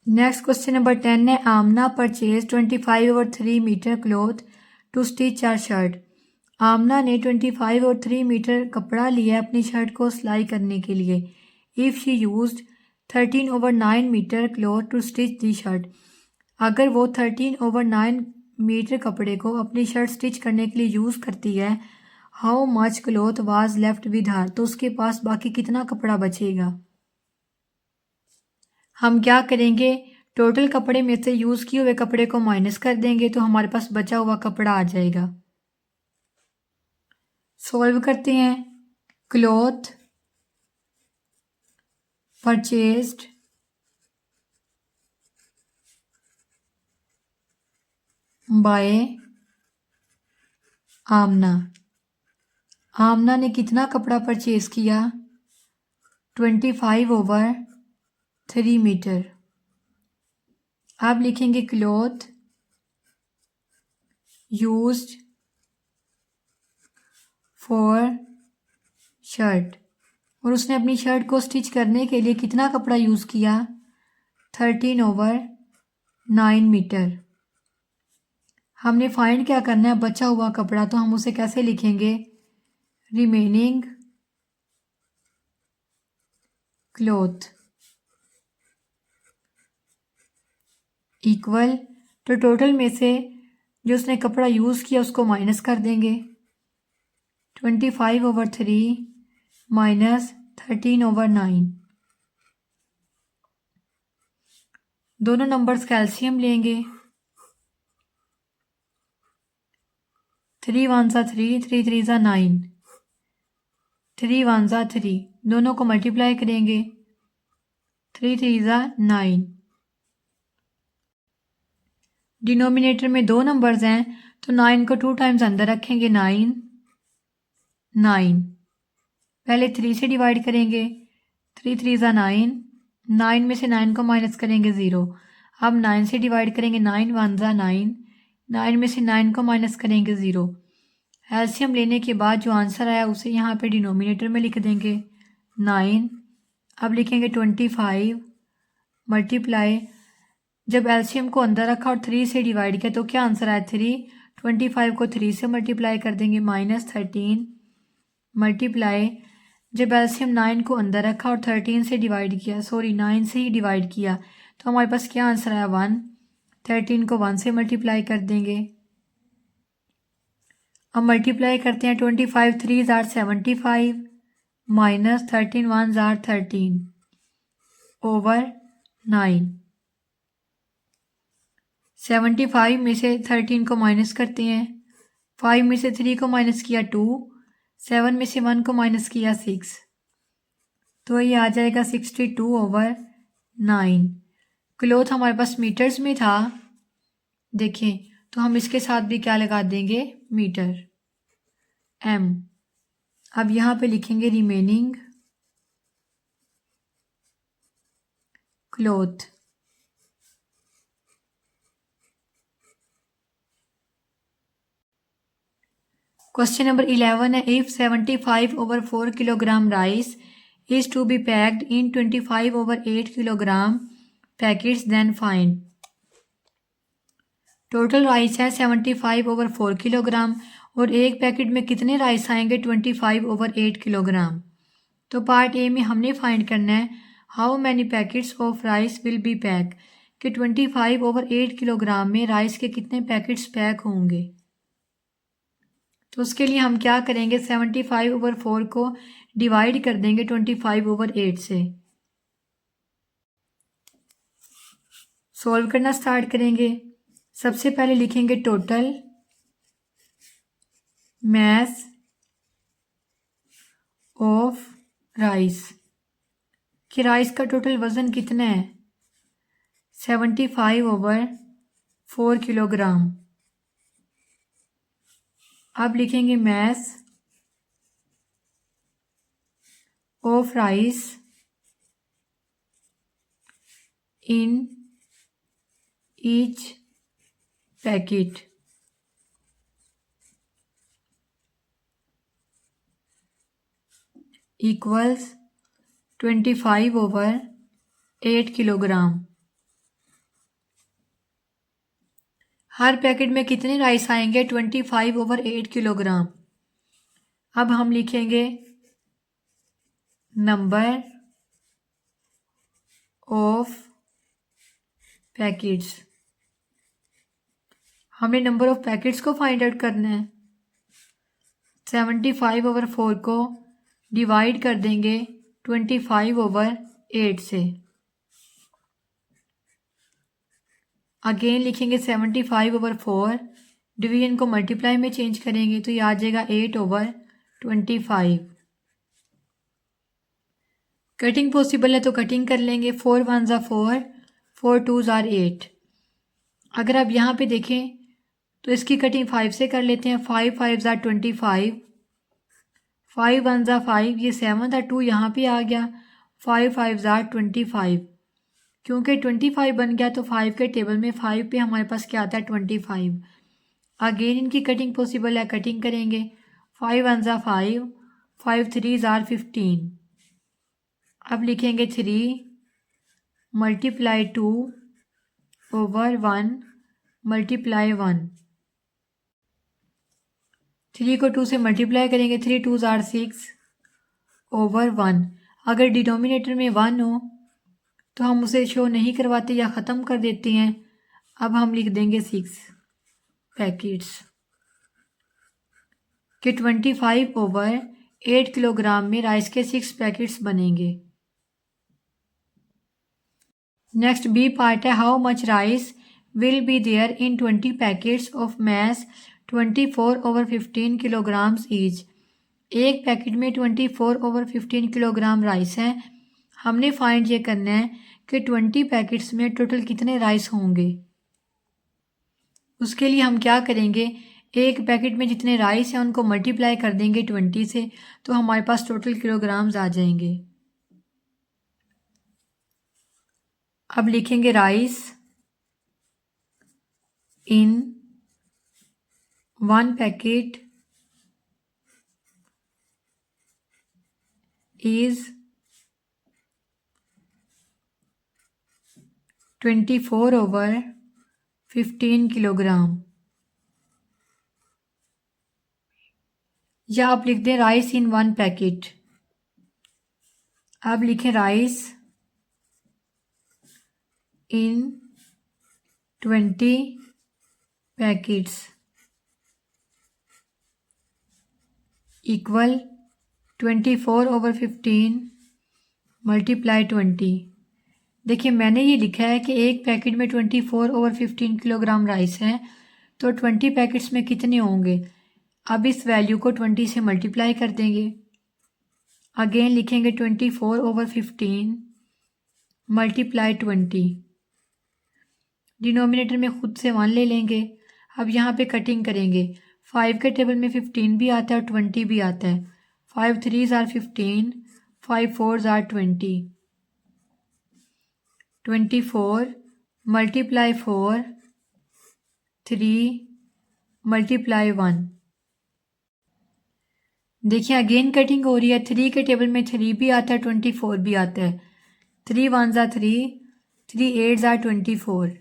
नेक्स्ट क्वेश्चन नंबर 10 है, Amna purchase 25/3 metre cloth to stitch our shirt. Amna ने 25/3 मीटर कपड़ा लिया अपनी शर्ट को सिलाई करने के लिए। If she used 13/9 metre cloth to stitch the shirt. अगर वो 13/9 मीटर कपड़े को अपनी शर्ट स्टिच करने के लिए यूज़ करती है, how much cloth was left with her, तो उसके पास बाकी कितना कपड़ा बचेगा। हम क्या करेंगे, टोटल कपड़े में से यूज़ किए हुए कपड़े को माइनस कर देंगे तो हमारे पास बचा हुआ कपड़ा आ जाएगा। सॉल्व करते हैं। क्लॉथ परचेज्ड बाय आमना। आमना ने कितना कपड़ा परचेज किया, 25/3 मीटर। आप लिखेंगे क्लॉथ यूज्ड फॉर शर्ट, और उसने अपनी शर्ट को स्टिच करने के लिए कितना कपड़ा यूज़ किया, 13/9 मीटर। हमने फाइंड क्या करना है, बचा हुआ कपड़ा, तो हम उसे कैसे लिखेंगे, रिमेनिंग क्लॉथ इक्वल, तो टोटल में से जो उसने कपड़ा यूज़ किया उसको माइनस कर देंगे, 25/3 माइनस 13/9। दोनों नंबर्स का एलसीएम लेंगे, 3 1 3, 3 3 9, 3 1 3, दोनों को मल्टीप्लाई करेंगे, 3 3 9। डिनोमिनेटर में 2 नंबर्स हैं तो 9 को 2 टाइम्स अंदर रखेंगे, 9 9। पहले 3 से डिवाइड करेंगे, 3 3 9, 9 में से 9 को माइनस करेंगे, 0। अब 9 से डिवाइड करेंगे, 9 1 9, 9 में से 9 को माइनस करेंगे, 0। एलसीएम लेने के बाद जो आंसर आया उसे यहाँ पे डिनोमिनेटर में लिख देंगे, 9। अब लिखेंगे 25 मल्टीप्लाई, जब एलसीएम को अंदर रखा और 3 से डिवाइड किया तो क्या आंसर आया, 3। 25 को 3 से मल्टीप्लाई कर देंगे, -13 मल्टीप्लाई, जब एलसीएम 9 को अंदर रखा और 13 से डिवाइड किया, 9 से ही डिवाइड किया, तो हमारे पास क्या आंसर आया, 1। 13 को 1 से मल्टीप्लाई कर देंगे। अब मल्टीप्लाई करते हैं, 25 3 आर 75 माइनस 13 1 आर 13 ओवर 9। 75 में से 13 को माइनस करते हैं, 5 में से 3 को माइनस किया 2, 7 में से 1 को माइनस किया 6, तो ये आ जाएगा 62/9। क्लॉथ हमारे पास मीटर्स में था, देखें तो हम इसके साथ भी क्या लगा देंगे, मीटर m। अब यहाँ पे लिखेंगे रिमेनिंग क्लॉथ। क्वेश्चन नंबर 11 है, if 75/4 kilogram rice is to be packed in 25/8 kilogram packets, then find. Total rice है 75/4 किलोग्राम और एक पैकेट में कितने राइस आएंगे, 25/8 किलोग्राम। तो पार्ट ए में हमने फाइंड करना है how many packets of rice will B pack, कि 25/8 किलोग्राम में राइस के कितने पैकेट्स पैक होंगे। तो उसके लिए हम क्या करेंगे, 75/4 को डिवाइड कर देंगे 25/8 से। सॉल्व करना स्टार्ट करेंगे। सबसे पहले लिखेंगे टोटल मैस ऑफ राइस, कि राइस का टोटल वज़न कितना है, 75/4 किलोग्राम। अब लिखेंगे mass of rice in each packet equals 25/8 kilogram. हर पैकेट में कितने राइस आएंगे? 25/8 किलोग्राम। अब हम लिखेंगे नंबर ऑफ पैकेट्स। हमें नंबर ऑफ पैकेट्स को फाइंड आउट करना है। 75/4 को डिवाइड कर देंगे 25/8 से। अगेन लिखेंगे 75/4, डिवीजन को मल्टीप्लाई में चेंज करेंगे तो ये आ जाएगा 8/25। कटिंग पॉसिबल है तो कटिंग कर लेंगे। 4 1s are 4, 4 2s are 8। अगर आप यहाँ पे देखें तो इसकी कटिंग 5 से कर लेते हैं। 5 5s are 25, 5 1s are 5, ये 7 था 2 यहाँ पे आ गया। 5 5s are 25। क्योंकि 25 बन गया तो 5 के टेबल में 5 पे हमारे पास क्या आता है? 25। अगेन इनकी कटिंग पॉसिबल है, कटिंग करेंगे। 5 1s are 5, 5 3s are 15। अब लिखेंगे 3 मल्टीप्लाई 2/1 मल्टीप्लाई 1। 3 को 2 से मल्टीप्लाई करेंगे। 3 2s are 6/1। अगर डिनोमिनेटर में 1 हो तो हम उसे शो नहीं करवाते या ख़त्म कर देते हैं। अब हम लिख देंगे 6 पैकेट्स कि 25/8 किलोग्राम में राइस के 6 पैकेट्स बनेंगे। नेक्स्ट बी पार्ट है, how much rice will be there in 20 packets of mass 24/15 kilograms each. एक पैकेट में 24/15 किलोग्राम राइस है। हमने फाइंड ये करना है कि 20 पैकेट्स में टोटल कितने राइस होंगे। उसके लिए हम क्या करेंगे, एक पैकेट में जितने राइस हैं उनको मल्टीप्लाई कर देंगे 20 से, तो हमारे पास टोटल किलोग्राम्स आ जाएंगे। अब लिखेंगे rice in 1 packet is 24/15 kilogram. या आप लिख दें राइस इन 1 पैकेट। अब लिखें राइस इन 20 पैकेट्स इक्वल 24/15 मल्टीप्लाई 20। देखिए मैंने ये लिखा है कि एक पैकेट में 24/15 किलोग्राम राइस है, तो 20 पैकेट्स में कितने होंगे। अब इस वैल्यू को 20 से मल्टीप्लाई कर देंगे। अगेन लिखेंगे 24/15 मल्टीप्लाई 20। डिनोमिनेटर में खुद से 1 ले लेंगे। अब यहाँ पे कटिंग करेंगे। 5 के टेबल में 15 भी आता है और 20 भी आता है। 5 3s are 15, 5 4s are 20। 24 multiply 4, 3 multiply 1। देखिए अगेन कटिंग हो रही है। 3 के टेबल में 3 भी आता है, 24 भी आता है। 3 1s are 3, 3 8s are 24,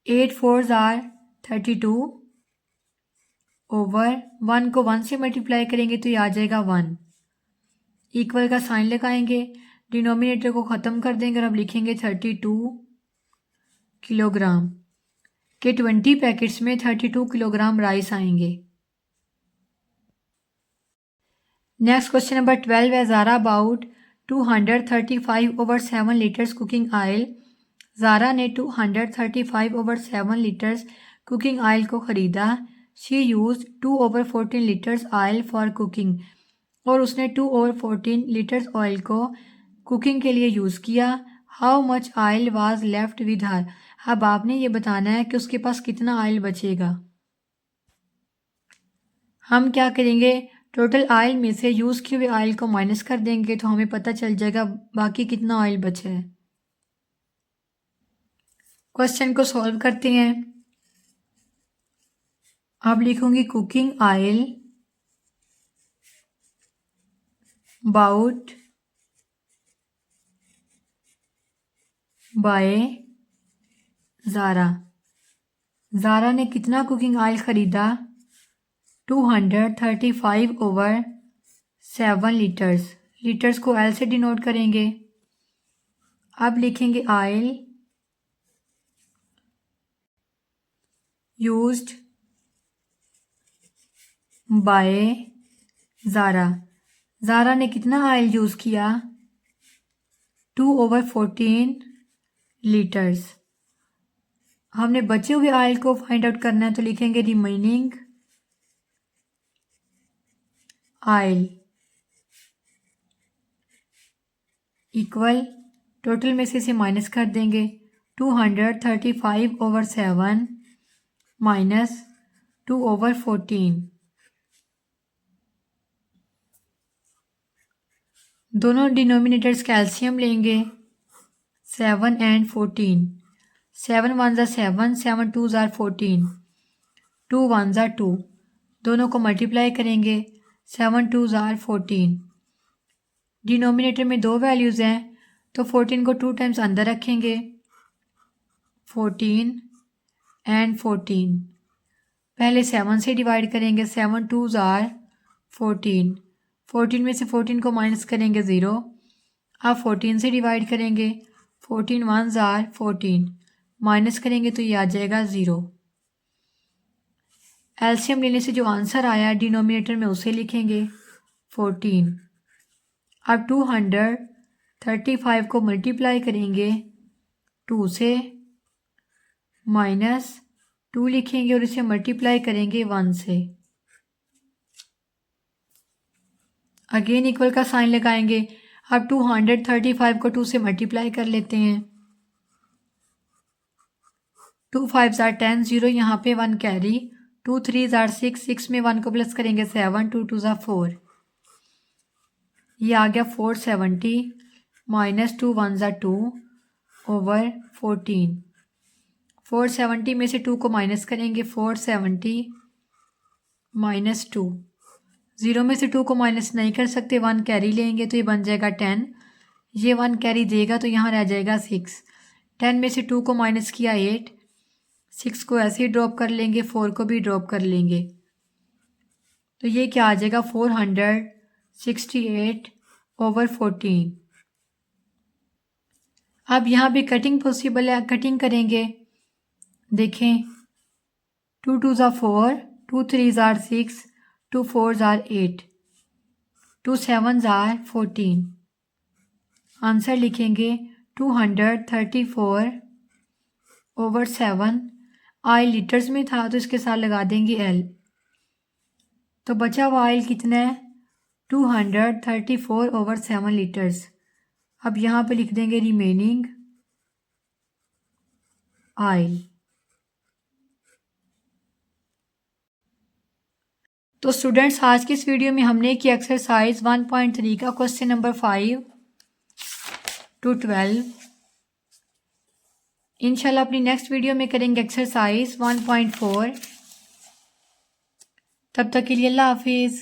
8 4s are 32 over 1 को 1 से मल्टीप्लाई करेंगे तो ये आ जाएगा 1। इक्वल का साइन लगाएंगे, डिनोमिनेटर को ख़त्म कर देंगे और अब लिखेंगे 32 किलोग्राम के 20 पैकेट्स में 32 किलोग्राम राइस आएंगे। नेक्स्ट क्वेश्चन नंबर 12 है, Zara about 235/7 litres cooking oil. Zara ने 235/7 लीटर्स कुकिंग ऑयल को ख़रीदा। She use 2/14 litres oil for cooking. और उसने 2/14 लीटर्स ऑयल को कुकिंग के लिए यूज़ किया। How much oil was left with her. अब आपने ये बताना है कि उसके पास कितना ऑयल बचेगा। हम क्या करेंगे, टोटल ऑयल में से यूज़ किए हुए ऑयल को माइनस कर देंगे तो हमें पता चल जाएगा बाकी कितना ऑयल बचा है। क्वेश्चन को सॉल्व करते हैं। अब लिखूंगी cooking oil bought by Zara. Zara ने कितना कुकिंग ऑयल ख़रीदा, 235/7 लीटर्स। लीटर्स को एल से डिनोट करेंगे। अब लिखेंगे oil used by Zara. Zara ने कितना ऑयल यूज़ किया, 2/14 लीटर्स। हमने बचे हुए ऑयल को फाइंड आउट करना है तो लिखेंगे रिमेनिंग ऑयल इक्वल, टोटल में से इसे माइनस कर देंगे, 235/7 माइनस 2/14। दोनों डिनोमिनेटर्स कैल्शियम लेंगे, 7 and 14। 7 1 7, 7 2 14, 2 1 2। दोनों को मल्टीप्लाई करेंगे, 7 2 14। डिनोमिनेटर में दो वैल्यूज़ हैं तो 14 को 2 टाइम्स अंदर रखेंगे, 14 and 14। पहले 7 से डिवाइड करेंगे, 7 2 14। 14 में से 14 को माइनस करेंगे 0। अब 14 से डिवाइड करेंगे, 14 1 14, माइनस करेंगे तो ये आ जाएगा 0। एलसीएम लेने से जो आंसर आया डिनोमिनेटर में उसे लिखेंगे 14। अब 235 को मल्टीप्लाई करेंगे 2 से, माइनस 2 लिखेंगे और इसे मल्टीप्लाई करेंगे 1 से। अगेन इक्वल का साइन लगाएंगे। अब 235 को 2 से मल्टीप्लाई कर लेते हैं, 2 5 10, 0 यहाँ पे 1 कैरी, 2 3 6, 6 में 1 को प्लस करेंगे 7, 2 2 4। ये आ गया 470 माइनस 2 1 2 ओवर 14। 470 में से 2 को माइनस करेंगे, 470 माइनस 2। 0 में से 2 को माइनस नहीं कर सकते, 1 कैरी लेंगे तो ये बन जाएगा 10। ये 1 कैरी देगा तो यहाँ रह जाएगा 6। 10 में से 2 को माइनस किया 8, 6 को ऐसे ही ड्रॉप कर लेंगे, 4 को भी ड्रॉप कर लेंगे तो ये क्या आ जाएगा 468/14। अब यहाँ पे कटिंग पॉसिबल है, कटिंग करेंगे। देखें, 2 2 4, 2 3 6, 2 4 8, 2 7 14। आंसर लिखेंगे 234/7। आई लीटर्स में था तो इसके साथ लगा देंगे एल, तो बचा हुआ ऑयल कितना है, 234/7 लीटर्स। अब यहाँ पे लिख देंगे रिमेनिंग ऑयल। तो स्टूडेंट्स, आज की इस वीडियो में हमने किया एक्सरसाइज 1.3 का क्वेश्चन नंबर 5 to 12। इंशाल्लाह अपनी नेक्स्ट वीडियो में करेंगे एक्सरसाइज 1.4। तब तक के लिए अल्लाह हाफिज़।